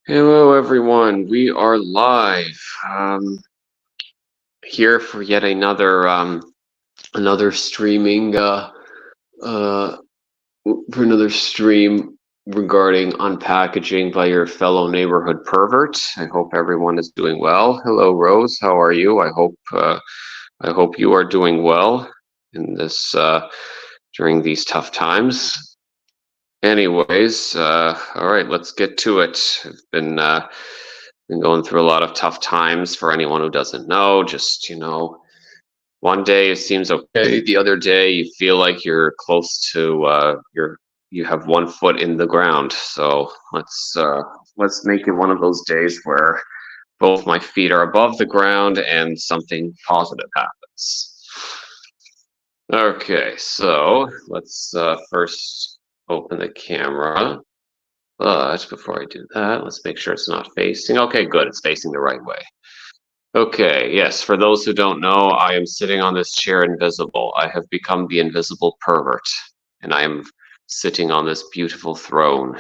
Hello, everyone. We are live here for yet another streaming uh, for another stream regarding unpackaging by your fellow neighborhood pervert. I hope everyone is doing well. Hello, Rose. How are you? I hope you are doing well in this during these tough times. Anyways, all right, let's get to it. I've been going through a lot of tough times. For anyone who doesn't know, just one day it seems okay, the other day you feel like you're close to you have one foot in the ground. So let's make it one of those days where both my feet are above the ground and something positive happens. Okay, so let's first open the camera. But before I do that, let's make sure it's not facing. Okay, good. It's facing the right way. Okay, yes. For those who don't know, I am sitting on this chair invisible. I have become the invisible pervert, and I am sitting on this beautiful throne,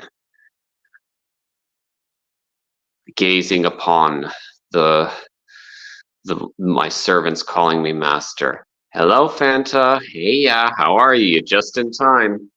gazing upon the my servants calling me master. Hello, Fanta. Hey, yeah. How are you? Just in time.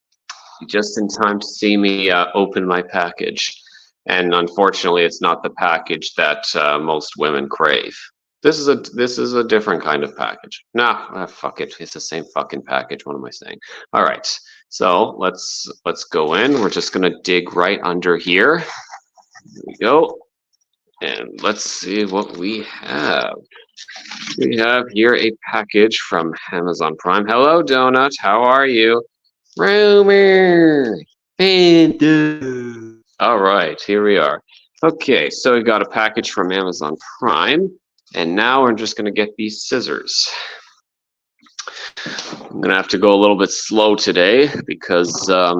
Just in time to see me open my package. And unfortunately, it's not the package that most women crave. This is a different kind of package. Nah, fuck it. It's the same fucking package. What am I saying? All right. So let's go in. We're just gonna dig right under here. Here we go. And let's see what we have. We have here a package from Amazon Prime. Hello, Donut. How are you? Rumor. All right, here we are. Okay, so we got a package from Amazon Prime, and now we're just gonna get these scissors. I'm gonna have to go a little bit slow today because of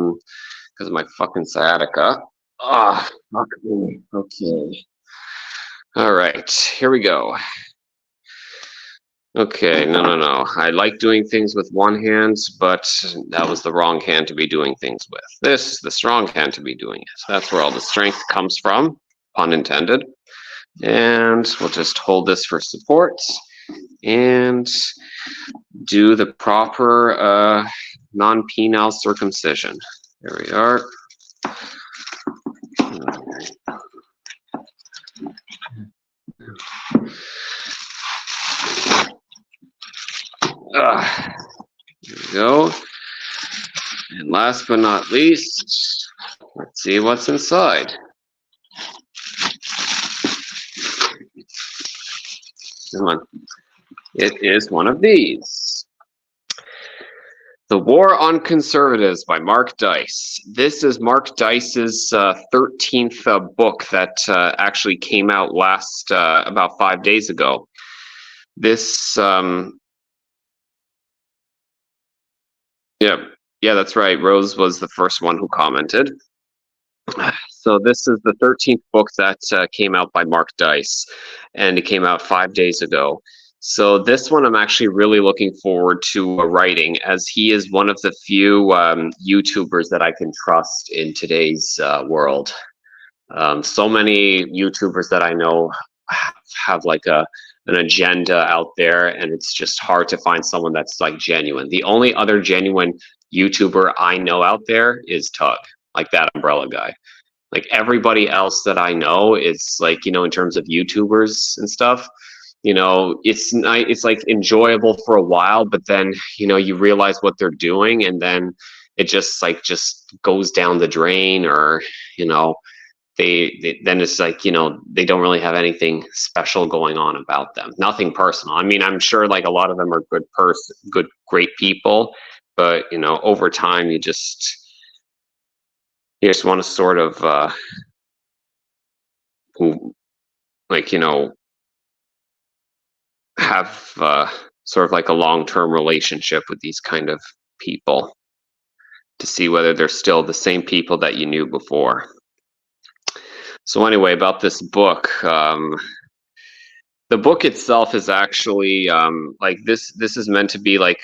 my fucking sciatica. Ah, fuck me. Okay. All right, here we go. Okay, no. I like doing things with one hand, but that was the wrong hand to be doing things with. This is the strong hand to be doing it. That's where all the strength comes from, pun intended. And we'll just hold this for support and do the proper non-penile circumcision. There we are. There we go. And last but not least, let's see what's inside. Come on. It is one of these. The War on Conservatives by Mark Dice. This is Mark Dice's 13th book that actually came out last about 5 days ago. This yeah, that's right. Rose was the first one who commented. So this is the 13th book that came out by Mark Dice, and it came out 5 days ago. So this one I'm actually really looking forward to writing, as he is one of the few YouTubers that I can trust in today's world. So many YouTubers that I know have like an agenda out there, and it's just hard to find someone that's like genuine. The only other genuine YouTuber I know out there is Tug, like that umbrella guy. Like everybody else that I know is like, in terms of YouTubers and stuff, it's like enjoyable for a while, but then, you realize what they're doing, and then it just goes down the drain, or, they then it's like, they don't really have anything special going on about them. Nothing personal. I mean, I'm sure like a lot of them are great people, but over time you just want to sort of have sort of like a long-term relationship with these kind of people to see whether they're still the same people that you knew before. So anyway, about this book, the book itself is actually like this is meant to be like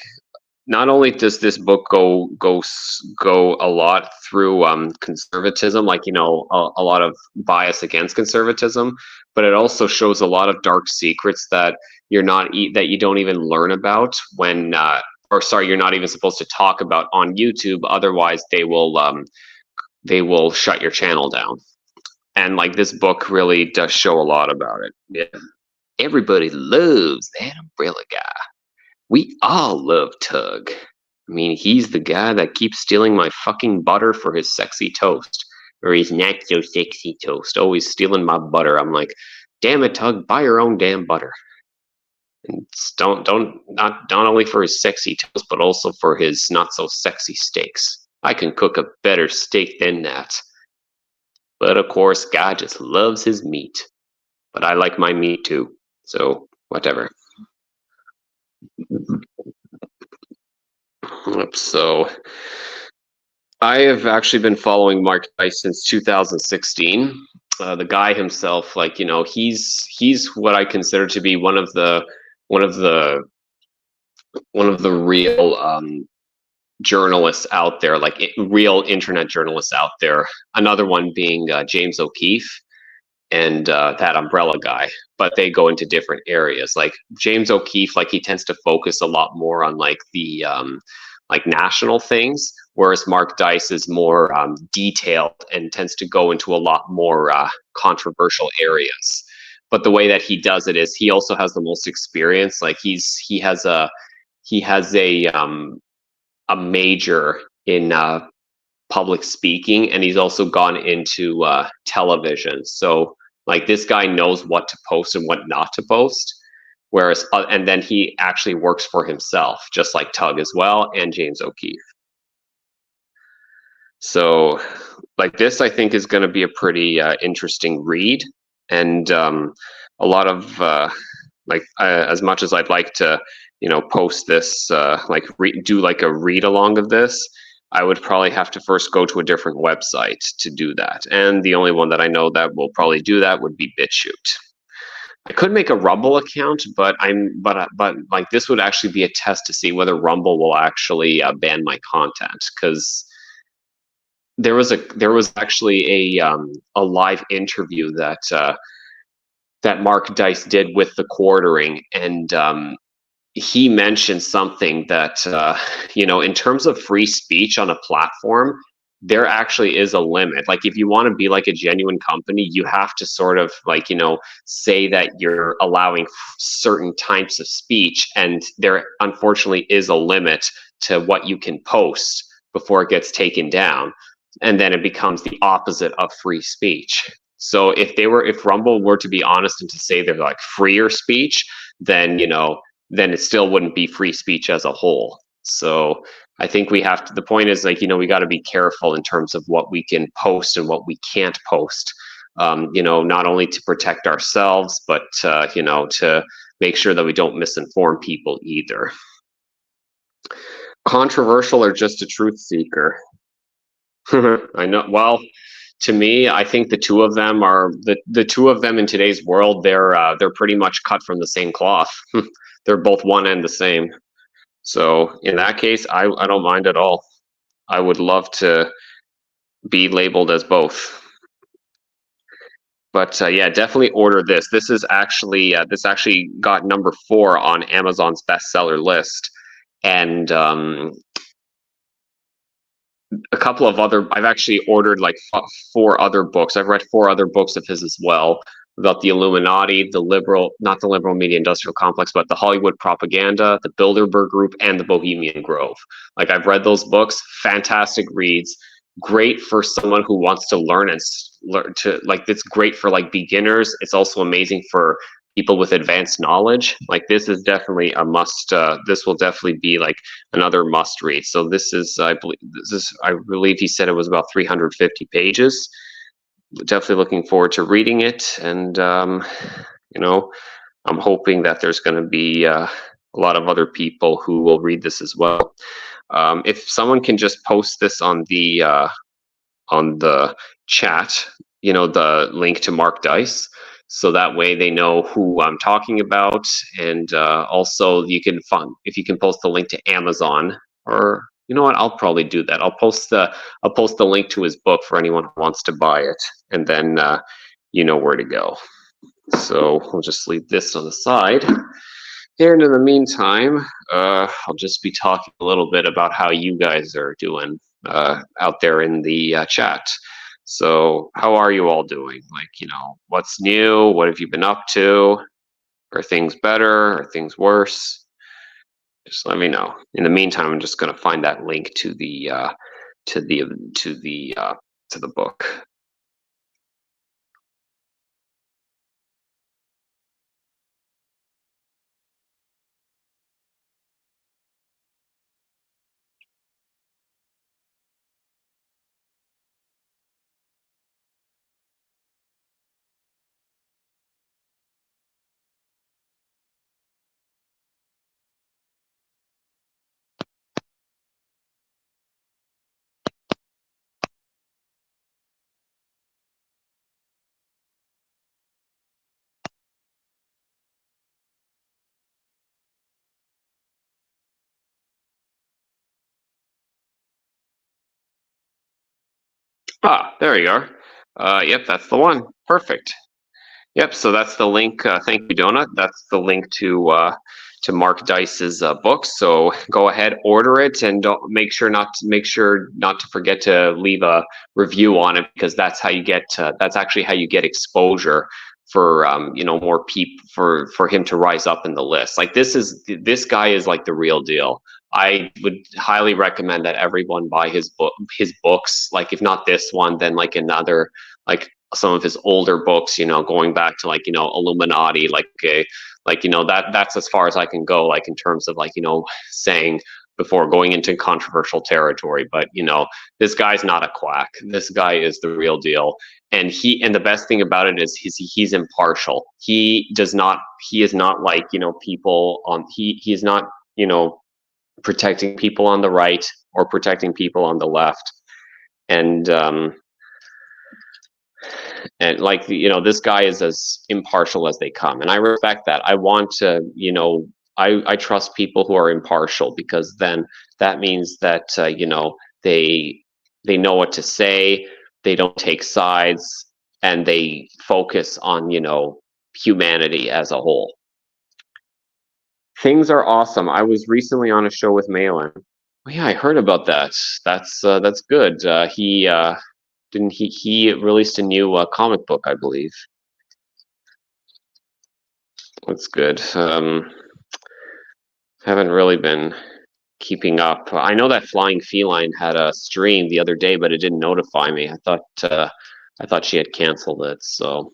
not only does this book go a lot through conservatism, like a lot of bias against conservatism, but it also shows a lot of dark secrets that that you don't even learn about when or sorry, you're not even supposed to talk about on YouTube. Otherwise, they will shut your channel down. And like this book really does show a lot about it. Yeah. Everybody loves that umbrella guy. We all love Tug. I mean, he's the guy that keeps stealing my fucking butter for his sexy toast. Or his not so sexy toast. Always stealing my butter. I'm like, damn it, Tug, buy your own damn butter. And not only for his sexy toast, but also for his not so sexy steaks. I can cook a better steak than that. But of course, God just loves his meat. But I like my meat too. So, whatever. So, I have actually been following Mark Dice since 2016. The guy himself, like he's what I consider to be one of the real journalists out there, like real internet journalists out there. Another one being James O'Keefe and that umbrella guy, but they go into different areas. Like James O'Keefe, like he tends to focus a lot more on like the like national things, whereas Mark Dice is more detailed and tends to go into a lot more controversial areas. But the way that he does it is he also has the most experience. Like he has a major in public speaking, and he's also gone into television. So like this guy knows what to post and what not to post. Whereas, and then he actually works for himself, just like Tug as well, and James O'Keefe. So, like this, I think is going to be a pretty interesting read, and a lot of as much as I'd like to, post this, do like a read along of this. I would probably have to first go to a different website to do that, and the only one that I know that will probably do that would be BitChute. I could make a Rumble account, but like this would actually be a test to see whether Rumble will actually ban my content, because there was actually a live interview that Mark Dice did with the Quartering, and he mentioned something that in terms of free speech on a platform, there actually is a limit. Like if you want to be like a genuine company, you have to sort of like say that you're allowing certain types of speech, and there unfortunately is a limit to what you can post before it gets taken down, and then it becomes the opposite of free speech. So if Rumble were to be honest and to say they're like freer speech, then then it still wouldn't be free speech as a whole. So I think the point is like, we got to be careful in terms of what we can post and what we can't post, not only to protect ourselves, but, to make sure that we don't misinform people either. Controversial or just a truth seeker? I know. Well, to me, I think the two of them are the two of them in today's world. They're pretty much cut from the same cloth. They're both one and the same. So in that case, I don't mind at all. I would love to be labeled as both. But yeah, definitely order this. This actually got number 4 on Amazon's bestseller list, and a couple of other. I've actually ordered like 4 other books. I've read 4 other books of his as well, about the Illuminati, not the liberal media industrial complex, but the Hollywood propaganda, the Bilderberg Group, and the Bohemian Grove. Like I've read those books, fantastic reads, great for someone who wants to learn and learn to like. It's great for like beginners. It's also amazing for people with advanced knowledge. Like this is definitely a must. This will definitely be like another must read. So I believe he said it was about 350 pages. Definitely looking forward to reading it, and I'm hoping that there's going to be a lot of other people who will read this as well. If someone can just post this on the chat, the link to Mark Dice, so that way they know who I'm talking about. And also, you can if you can post the link to Amazon, or you know what, I'll probably do that. I'll post the link to his book for anyone who wants to buy it, and then you know where to go. So we'll just leave this on the side. And in the meantime, I'll just be talking a little bit about how you guys are doing out there in the chat. So, how are you all doing? Like, you know, what's new? What have you been up to? Are things better? Are things worse? Just let me know. In the meantime, I'm just going to find that link to the to the to the to the book. Ah, there you are. Yep, that's the one. Perfect. Yep. So that's the link. Thank you, Donut. That's the link to Mark Dice's book. So go ahead, order it, and don't make sure not to forget to leave a review on it, because that's how you get. That's actually how you get exposure for you know, more people, for him to rise up in the list. Like, this guy is like the real deal. I would highly recommend that everyone buy his books. Like, if not this one, then like another, like some of his older books, you know, going back to like, you know, Illuminati, like, you know, that's as far as I can go, like in terms of like, you know, saying before going into controversial territory. But you know, this guy's not a quack. This guy is the real deal. And the best thing about it is he's impartial. He is not like, you know, people on, he is not, you know, protecting people on the right or protecting people on the left. And like, you know, this guy is as impartial as they come, and I respect that. I want to, you know, I trust people who are impartial, because then that means that you know, they know what to say, they don't take sides, and they focus on, you know, humanity as a whole. Things are awesome. I was recently on a show with Malin. Oh, yeah, I heard about that. That's good. He didn't he released a new comic book, I believe. That's good. Haven't really been keeping up. I know that Flying Feline had a stream the other day, but it didn't notify me. I thought she had canceled it, so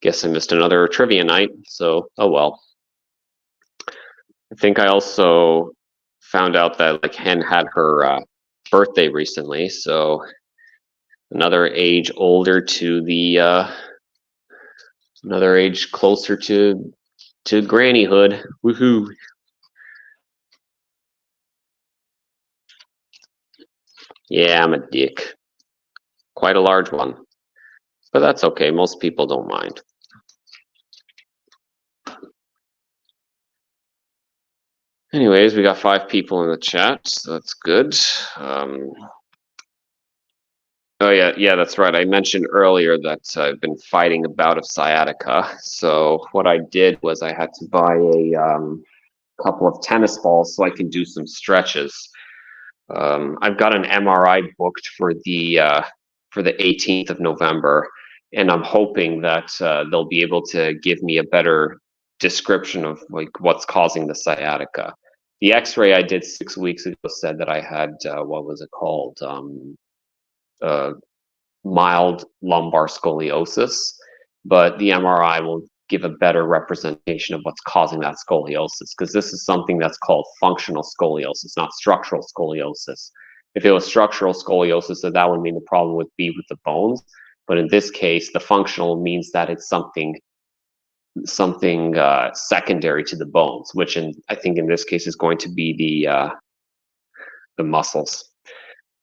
guess I missed another trivia night. So oh well. I think I also found out that like Hen had her birthday recently, so another age older to the another age closer to grannyhood. Woohoo! Yeah, I'm a dick. Quite a large one, but that's okay. Most people don't mind. Anyways, we got 5 people in the chat, so that's good. Oh yeah, that's right. I mentioned earlier that I've been fighting a bout of sciatica. So what I did was I had to buy a couple of tennis balls so I can do some stretches. I've got an MRI booked for the 18th of November, and I'm hoping that they'll be able to give me a better description of like what's causing the sciatica. The X-ray I did 6 weeks ago said that I had what was it called? Uh, Mild lumbar scoliosis, but the MRI will give a better representation of what's causing that scoliosis, because this is something that's called functional scoliosis, not structural scoliosis. If it was structural scoliosis, then that would mean the problem would be with the bones. But in this case, the functional means that it's something secondary to the bones, which I think in this case is going to be the muscles.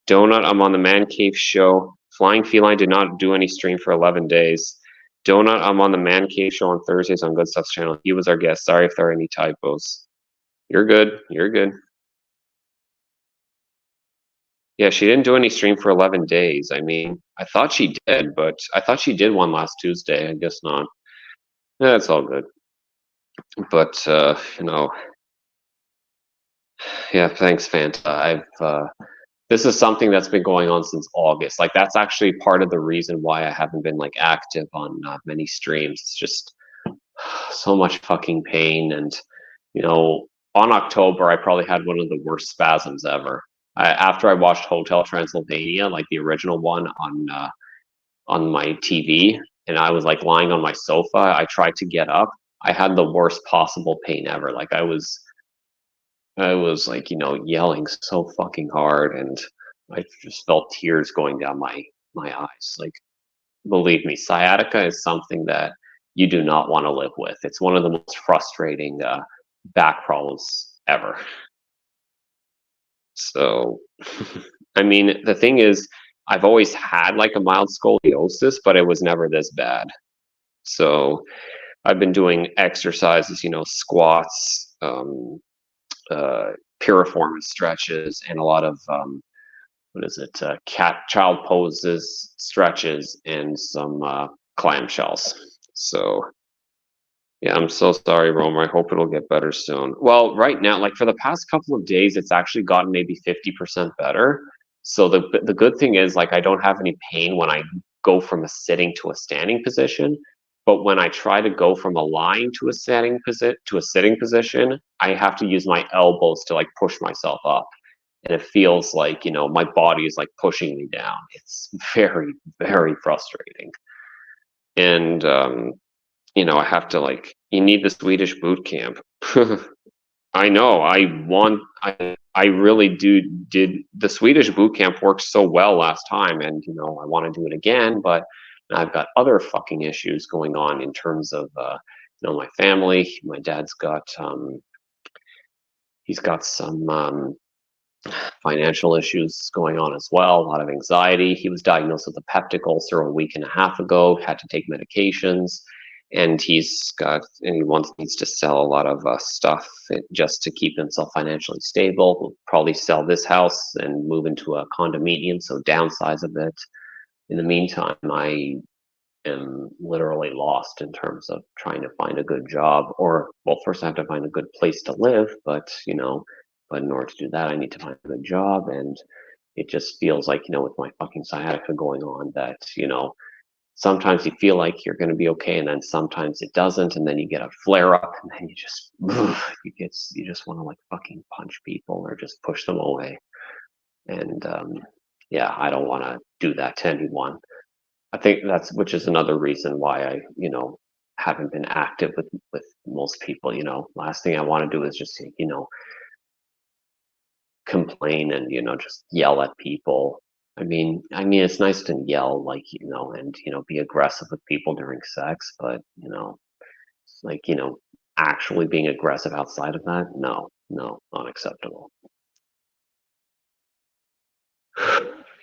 Donut, I'm on the Man Cave show. Flying Feline did not do any stream for 11 days. Donut, I'm on the Man Cave show on Thursdays on Good Stuff's channel. He was our guest. Sorry if there are any typos. You're good. You're good. Yeah, she didn't do any stream for 11 days. I mean, I thought she did, but I thought she did one last Tuesday. I guess not. Yeah, it's all good. But, yeah, thanks, Fanta. This is something that's been going on since August. Like, that's actually part of the reason why I haven't been, like, active on many streams. It's just so much fucking pain. And, on October, I probably had one of the worst spasms ever. After I watched Hotel Transylvania, like the original one on my TV, and I was like lying on my sofa. I tried to get up. I had the worst possible pain ever. Like I was like, yelling so fucking hard, and I just felt tears going down my eyes. Like, believe me, sciatica is something that you do not want to live with. It's one of the most frustrating back problems ever. So, I mean, the thing is, I've always had like a mild scoliosis, but it was never this bad. So, I've been doing exercises, squats, piriformis stretches, and a lot of what is it, child poses, stretches, and some clamshells. So yeah, I'm so sorry, Romer. I hope it'll get better soon. Well, right now, like for the past couple of days, it's actually gotten maybe 50% better. So the good thing is, like, I don't have any pain when I go from a sitting to a standing position. But when I try to go from a lying to a sitting position, I have to use my elbows to like push myself up, and it feels like my body is like pushing me down. It's very, very frustrating. And I have to like, you need the Swedish boot camp. I know. I really did. The Swedish boot camp worked so well last time, and I want to do it again, but I've got other fucking issues going on in terms of my family. My dad's got he's got some financial issues going on as well, a lot of anxiety. He was diagnosed with a peptic ulcer a week and a half ago, had to take medications, and he needs to sell a lot of stuff just to keep himself financially stable. He'll probably sell this house and move into a condominium, so downsize a bit. In the meantime, I am literally lost in terms of trying to find a good job, or well, first I have to find a good place to live, but in order to do that, I need to find a good job. And it just feels like, with my fucking sciatica going on, that sometimes you feel like you're going to be okay, and then sometimes it doesn't, and then you get a flare up, and then you just want to like fucking punch people or just push them away. And yeah, I don't want to do that to anyone. I think which is another reason why I, haven't been active with most people. Last thing I want to do is just, complain and, just yell at people. It's nice to yell, like, and, be aggressive with people during sex, but, like, actually being aggressive outside of that, no, not acceptable.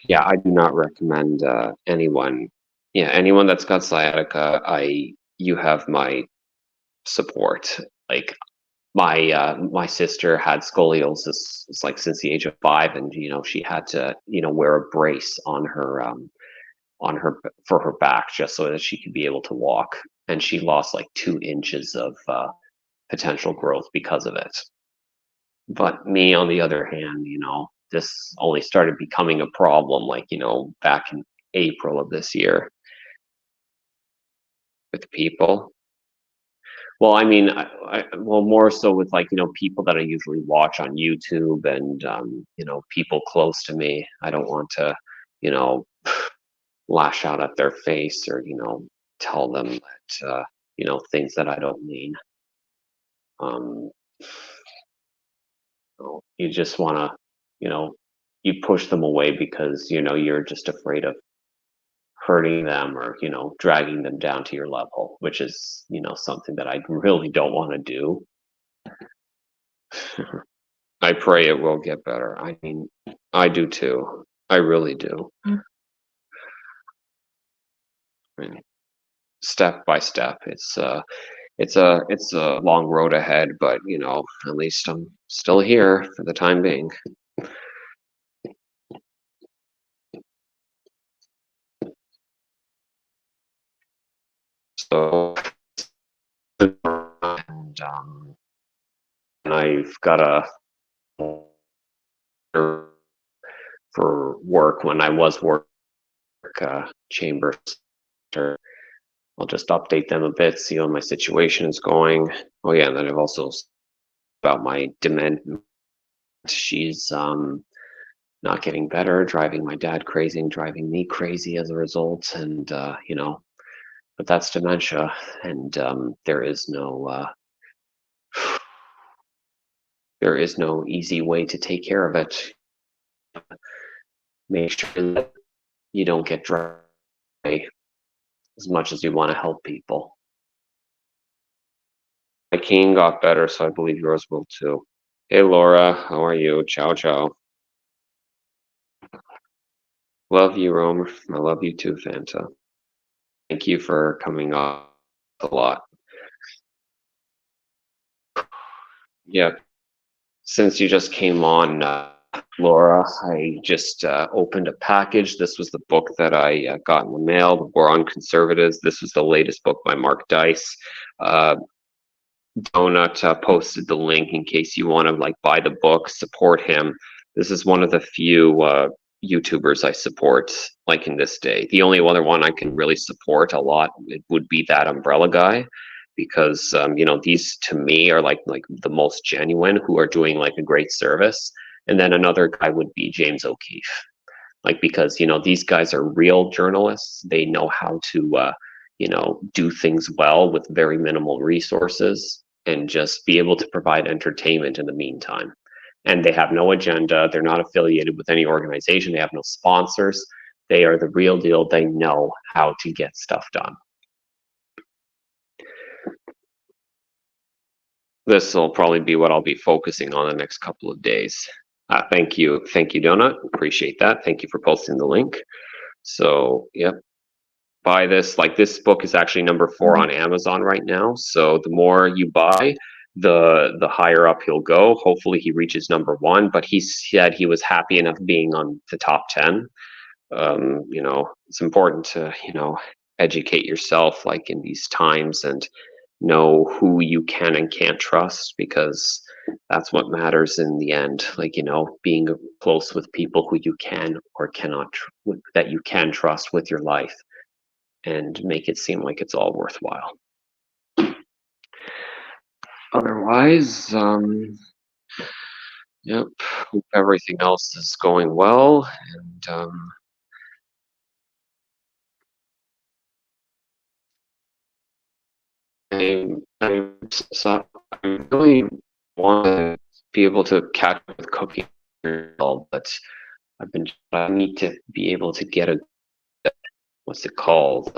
Yeah, I do not recommend anyone. Yeah, anyone that's got sciatica, you have my support. Like my sister had scoliosis like since the age of 5, and she had to wear a brace on her for her back just so that she could be able to walk, and she lost like 2 inches of potential growth because of it. But me, on the other hand, this only started becoming a problem like, back in April of this year with people. Well, well, more so with like, people that I usually watch on YouTube, and, people close to me. I don't want to, you know, lash out at their face, or, tell them that, things that I don't mean. Um, you just want to, you know, you push them away because, you're just afraid of hurting them, or, dragging them down to your level, which is, something that I really don't want to do. I pray it will get better. I do too. I really do. Right. step by step. It's a long road ahead, but you know, at least I'm still here for the time being. So, and, and I've got a for work when I was work chambers. I'll just update them a bit, see how my situation is going. Oh yeah, and then I've also about my dement. She's not getting better, driving my dad crazy and driving me crazy as a result. And you know, but that's dementia, and there is no easy way to take care of it. Make sure that you don't get dry as much as you want to help people. My cane got better, so I believe yours will too. Hey Laura, how are you? Ciao ciao. Love you, Romer. I love you too, Fanta. Thank you for coming on a lot. Yeah, since you just came on, Laura, I just opened a package. This was the book that I got in the mail, The War on Conservatives. This was the latest book by Mark Dice. Uh, Donut posted the link in case you want to like buy the book, support him. This is one of the few YouTubers I support, like in this day. The only other one I can really support a lot it would be that Umbrella guy, because you know these to me are like the most genuine, who are doing like a great service. And then another guy would be James O'Keefe, like because you know these guys are real journalists. They know how to you know do things well with very minimal resources and just be able to provide entertainment in the meantime. And they have no agenda. They're not affiliated with any organization. They have no sponsors. They are the real deal. They know how to get stuff done. This will probably be what I'll be focusing on the next couple of days. Thank you, Donut. Appreciate that. Thank you for posting the link. So, yep, buy this. Like this book is actually number 4 on Amazon right now. So the more you buy, the higher up he'll go. Hopefully he reaches number 1. But he said he was happy enough being on the top 10. You know, it's important to educate yourself like in these times and know who you can and can't trust, because that's what matters in the end. Like, you know, being close with people who you can or cannot that you can trust with your life, and make it seem like it's all worthwhile. Otherwise, yep, hope everything else is going well, and I really want to be able to catch up with cooking, but I need to be able to get a what's it called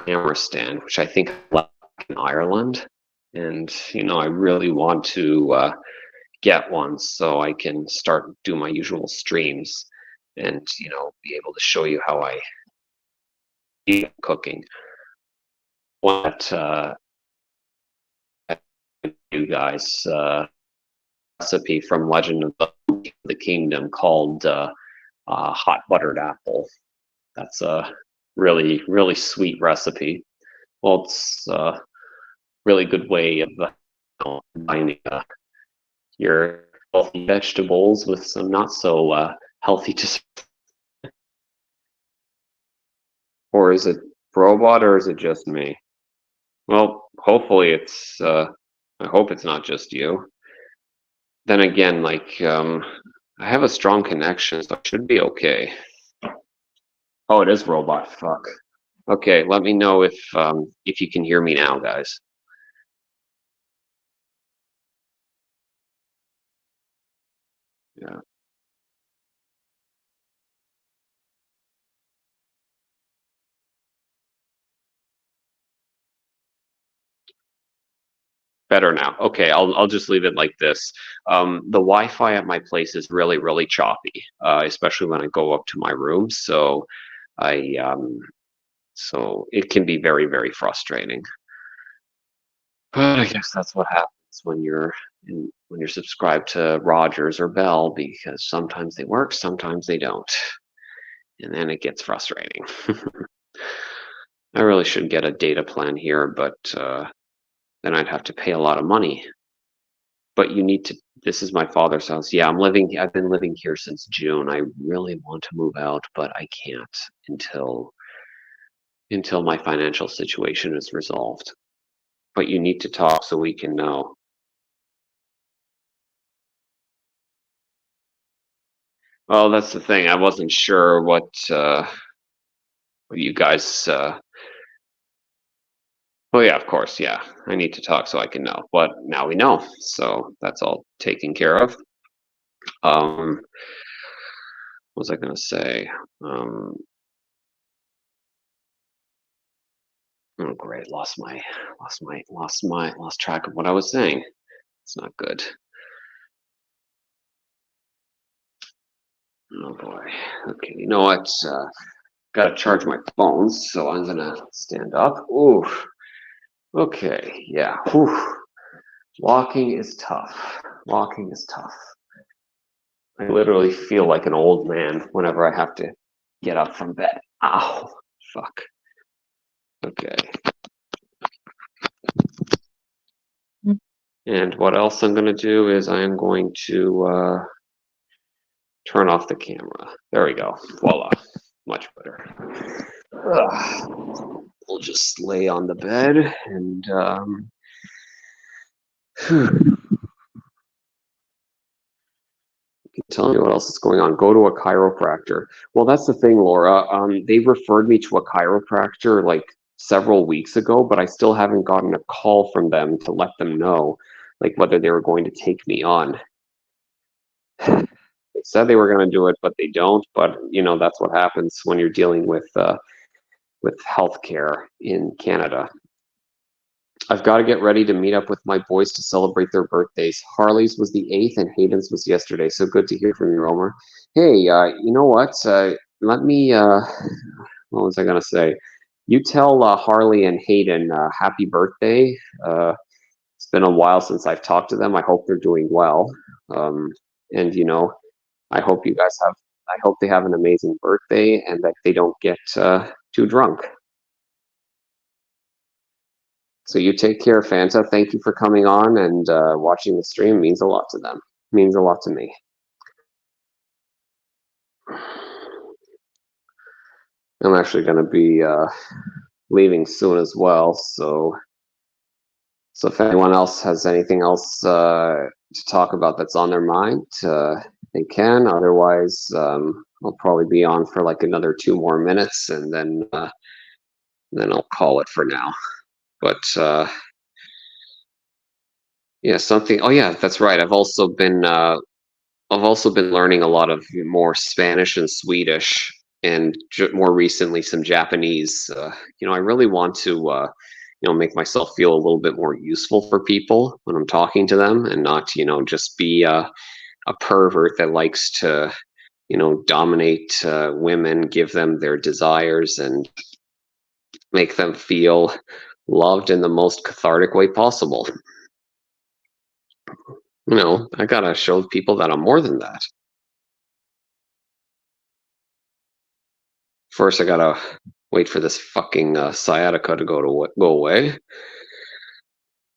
camera stand, which I think I left in Ireland, and you know I really want to get one so I can start do my usual streams, and you know be able to show you how I eat cooking. What you guys recipe from Legend of the Kingdom called hot buttered apple. That's a really sweet recipe. Well, it's a really good way of combining your healthy vegetables with some not so healthy desserts. Or is it robot, or is it just me? Well, hopefully it's. I hope it's not just you. Then again, like I have a strong connection, so it should be okay. Oh, it is robot. Fuck. Okay, let me know if you can hear me now, guys. Yeah. Better now. Okay, I'll just leave it like this. The Wi-Fi at my place is really choppy, especially when I go up to my room. So I So it can be very, very frustrating. But I guess that's what happens when you're subscribed to Rogers or Bell, because sometimes they work, sometimes they don't, and then it gets frustrating. I really should get a data plan here, but then I'd have to pay a lot of money. But you need to. This is my father's house. Yeah, I've been living here since June. I really want to move out, but I can't until my financial situation is resolved. But you need to talk so we can know. Well, that's the thing. I wasn't sure what you guys. Well, yeah, of course, yeah. I need to talk so I can know. But now we know, so that's all taken care of. What was I going to say? Um, oh, great! Lost track of what I was saying. It's not good. Oh boy. Okay, you know what? Gotta charge my phone, so I'm gonna stand up. Ooh. Okay. Yeah. Whew. Walking is tough. Walking is tough. I literally feel like an old man whenever I have to get up from bed. Ow. Fuck. Okay. And what else I'm gonna do is I am going to turn off the camera. There we go. Voila. Much better. Ugh. We'll just lay on the bed and tell me what else is going on. Go to a chiropractor. Well, that's the thing, Laura. They referred me to a chiropractor like several weeks ago, but I still haven't gotten a call from them to let them know like whether they were going to take me on. They said they were going to do it, but they don't. But you know, that's what happens when you're dealing with healthcare in Canada. I've got to get ready to meet up with my boys to celebrate their birthdays. Harley's was the 8th and Hayden's was yesterday. So good to hear from you, Romer. Hey, you know what? Let me, what was I going to say? You tell Harley and Hayden happy birthday. It's been a while since I've talked to them. I hope they're doing well. And, you know, I hope you guys have, I hope they have an amazing birthday and that they don't get too drunk. So you take care, Fanta. Thank you for coming on and watching the stream. Means a lot to them. Means a lot to me. I'm actually going to be leaving soon as well. So if anyone else has anything else to talk about that's on their mind, they can. Otherwise, I'll probably be on for like another 2 more minutes, and then I'll call it for now. But yeah, something. Oh yeah, that's right. I've also been learning a lot of more Spanish and Swedish, and more recently some Japanese. You know, I really want to, you know, make myself feel a little bit more useful for people when I'm talking to them, and not, you know, just be a pervert that likes to, you know, dominate women, give them their desires, and make them feel loved in the most cathartic way possible. You know, I gotta show people that I'm more than that. First, I gotta wait for this fucking sciatica to go away.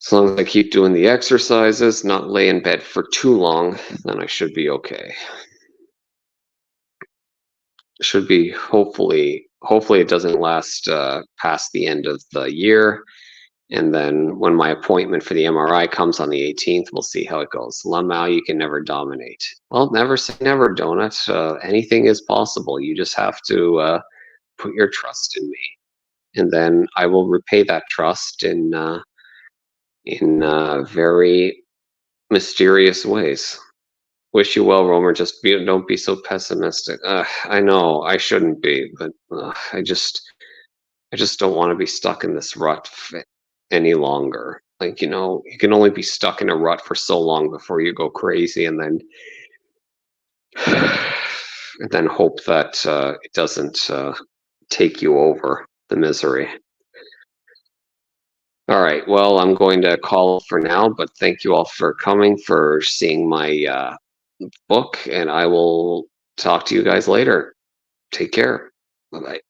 As long as I keep doing the exercises, not lay in bed for too long, then I should be okay. Should be hopefully it doesn't last past the end of the year, and then when my appointment for the MRI comes on the 18th, we'll see how it goes. Lamau, you can never dominate. Well, never say never, Donut. Anything is possible. You just have to put your trust in me, and then I will repay that trust in very mysterious ways. Wish you well, Romer. Don't be so pessimistic. I know I shouldn't be, but I just don't want to be stuck in this rut any longer. Like, you know, you can only be stuck in a rut for so long before you go crazy, and then and then hope that it doesn't take you over. the misery. All right, well, I'm going to call for now, but thank you all for coming, for seeing my book, and I will talk to you guys later. Take care. Bye-bye.